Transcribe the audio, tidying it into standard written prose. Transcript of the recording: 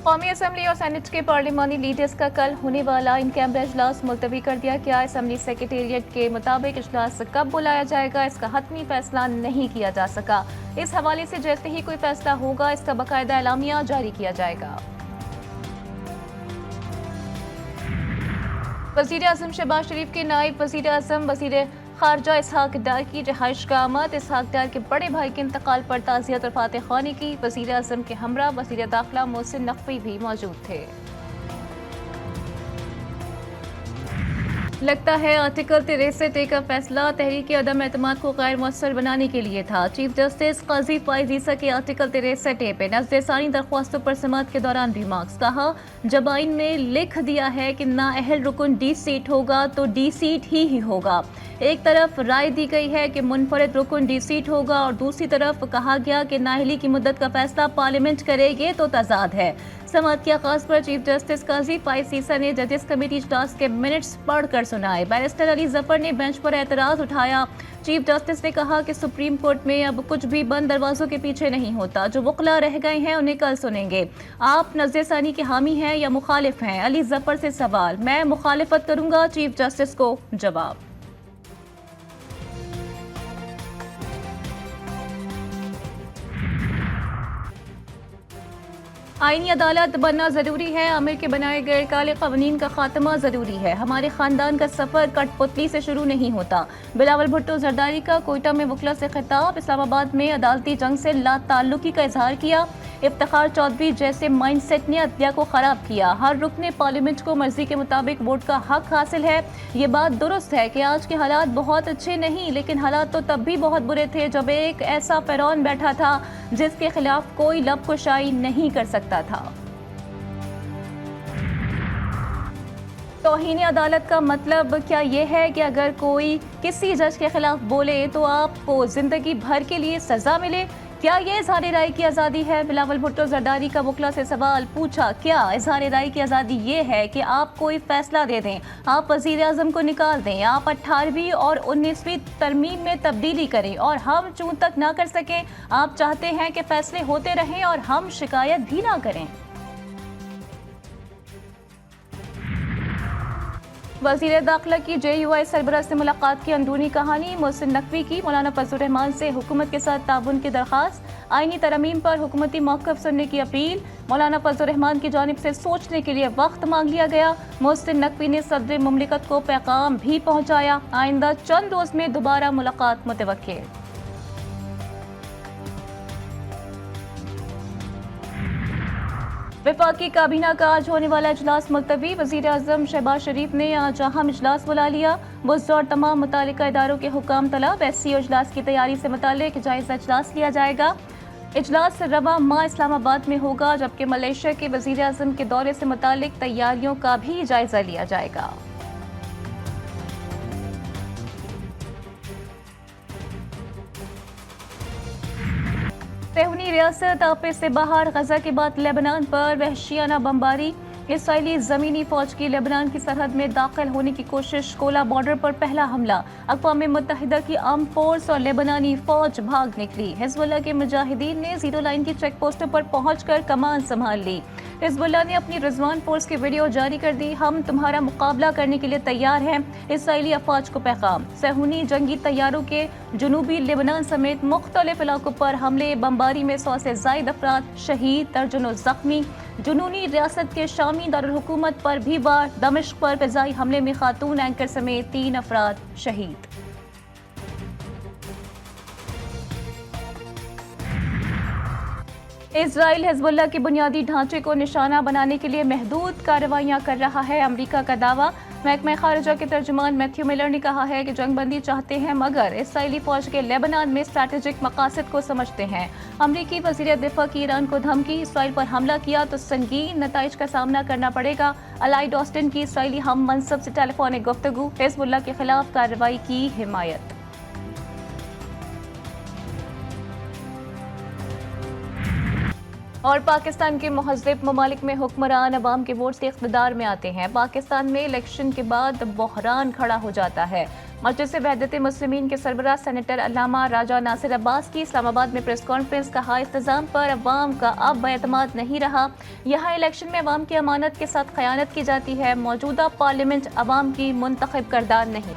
कौमी असम्बली और सेनेट के पार्लिमानी लीडर्स का कल होने वाला इन कैमरा इजलास मुलतवी कर दिया गया। असम्बली सेक्रेटेरिएट के मुताबिक इजलास कब बुलाया जाएगा इसका हतमी फैसला नहीं किया जा सका। इस हवाले से जैसे ही कोई फैसला होगा इसका बाकायदा एलामिया जारी किया जाएगा। वज़ीर आज़म शहबाज शरीफ के नायब वज़ीर आज़म वज़ीर खारजा इसहाक डार की रिहाइश का आमद। इसहाक डार के बड़े भाई के इंतकाल पर ताज़ियत और फातह ख़्वानी की। वज़ीर आज़म के हमरा वज़ीर दाखिला मोहसिन नकवी भी मौजूद थे। लगता है आर्टिकल 63 का फैसला तहरीक अदम एतमाद को गैर मौसर बनाने के लिए था। चीफ जस्टिस काजी फाइज ईसा के आर्टिकल 63 पे नज़्ज़े सानी दरख्वास्तों पर समाअत के दौरान रिमार्क्स। कहा, जब आइन में लिख दिया है कि नाअहल रुकन डी सीट होगा तो डी सीट ही होगा। एक तरफ राय दी गई है कि मुनफरिद रुकन डी सीट होगा और दूसरी तरफ कहा गया कि नाअहली की मुद्दत का फैसला पार्लियामेंट करेगी, तो तजाद है। समाअत के आगाज पर चीफ जस्टिस काजी फाइज ईसा ने जजेस कमेटी इजलास के मिनट्स पढ़कर सुनाए। बैरिस्टर अली जफर ने बेंच पर एतराज उठाया। चीफ जस्टिस ने कहा कि सुप्रीम कोर्ट में अब कुछ भी बंद दरवाजों के पीछे नहीं होता। जो वकला रह गए हैं उन्हें कल सुनेंगे। आप नज़्ज़े सानी के हामी हैं या मुखालिफ हैं? अली जफर से सवाल। मैं मुखालिफत करूंगा, चीफ जस्टिस को जवाब। आईनी अदालत बनना जरूरी है। आमिर के बनाए गए काले कानून का खात्मा जरूरी है। हमारे खानदान का सफर कठपुतली से शुरू नहीं होता। बिलावल भुट्टो जरदारी का कोयटा में वकला से खिताब। इस्लामाबाद में अदालती जंग से लाताल्लुकी का इजहार किया। इफ्तिखार चौधरी जैसे माइंडसेट ने अदलिया को खराब किया। हर रुकने पार्लियामेंट को मर्जी के मुताबिक वोट का हक हासिल है। ये बात दुरुस्त है कि आज के हालात बहुत अच्छे नहीं, लेकिन हालात तो तब भी बहुत बुरे थे जब एक ऐसा फिरौन बैठा था जिसके खिलाफ कोई लब कुशाई नहीं कर सकता था। तौहीन अदालत का मतलब क्या ये है कि अगर कोई किसी जज के खिलाफ बोले तो आपको जिंदगी भर के लिए सजा मिले? क्या ये इजहार राय की आज़ादी है? बिलावल भुट्टो जरदारी का वकला से सवाल पूछा। क्या इजहार राय की आज़ादी ये है कि आप कोई फैसला दे दें, आप वज़ीर आज़म को निकाल दें, आप 18वीं और 19वीं तरमीम में तब्दीली करें और हम चूं तक ना कर सकें? आप चाहते हैं कि फैसले होते रहें और हम शिकायत भी ना करें? वज़ीर दाखिला की JUI सरबराह से मुलाकात की अंदरूनी कहानी। मोहसिन नकवी की मौलाना फजल रहमान से हुकूमत के साथ ताउन की दरख्वास्त। आईनी तरमीम पर हुकूमती मौक़िफ़ सुनने की अपील। मौलाना फजल रहमान की जानिब से सोचने के लिए वक्त मांग लिया गया। मोहसिन नकवी ने सदर मुमलिकत को पैगाम भी पहुँचाया। आइंदा चंद रोज़ में दोबारा मुलाकात मुतवक्किल। वफाकी काबीना का आज होने वाला इजलास मुलतवी। वज़ीर आज़म शहबाज शरीफ ने आज अहम इजलास बुला लिया। बुज़दौर तमाम मुतालिका इदारों के हुकाम तलब। SCO इजलास की तैयारी से मुतालिक जायज़ा इजलास लिया जाएगा। इजलास रवा माह इस्लामाबाद में होगा, जबकि मलेशिया के वज़ीर आज़म के दौरे से मुतालिक तैयारियों का भी जायज़ा लिया जाएगा। सेहूनी रियासत आपे से बाहर। गजा के बाद लेबनान पर वहशियाना बमबारी। इसराइली ज़मीनी फ़ौज की लेबनान की सरहद में दाखिल होने की कोशिश। कोला बॉर्डर पर पहला हमला। अक़वाम मुत्तहिदा की आर्म फोर्स और लेबनानी फ़ौज भाग निकली। हिज़्बुल्लाह के मुजाहिदीन ने जीरो लाइन की चेक पोस्टों पर पहुंचकर कमान संभाल ली। हिज़्बुल्लाह ने अपनी रिजवान फोर्स की वीडियो जारी कर दी। हम तुम्हारा मुकाबला करने के लिए तैयार हैं। इसराइली अफवाज को पैगाम। सेहूनी जंगी तैयारों के जनूबी लेबनान समेत मुख्तलिफ इलाकों पर हमले। बमबारी में 100 से ज़ायद अफराद शहीद, दर्जनों जख्मी। जुनूनी रियासत के शामी दारुल हुकूमत पर भी वार। दमिश्क पर फ़िज़ाई हमले में खातून एंकर समेत 3 अफराद शहीद। इजराइल हिज़्बुल्लाह के बुनियादी ढांचे को निशाना बनाने के लिए महदूद कार्रवाइयाँ कर रहा है, अमरीका का दावा। महकमा खारिजा के तर्जुमान मैथ्यू मिलर ने कहा है कि जंगबंदी चाहते हैं मगर इसराइली फौज के लेबनान में स्ट्रैटेजिक मकासद को समझते हैं। अमरीकी वज़ीर दिफा की ईरान को धमकी। इसराइल पर हमला किया तो संगीन नताइज का सामना करना पड़ेगा। अलाइड ऑस्टिन की इसराइली हम मनसब से टेलीफोनिक गुफ्तगू। हिज़्बुल्लाह के खिलाफ कार्रवाई की हिमायत। और पाकिस्तान के मुहज़्ज़िब ममालिक में हुक्मरान अवाम के वोट से इक़्तिदार में आते हैं। पाकिस्तान में इलेक्शन के बाद बहरान खड़ा हो जाता है। मजलिस वहदत मुस्लिमीन के सरबराह सेनेटर अल्लामा राजा नासिर अब्बास की इस्लामाबाद में प्रेस कॉन्फ्रेंस। कहा, इंतजाम पर अवाम का अब एतमाद नहीं रहा। यहाँ इलेक्शन में अवाम की अमानत के साथ खयानत की जाती है। मौजूदा पार्लियामेंट अवाम की मुंतखब करदा नहीं।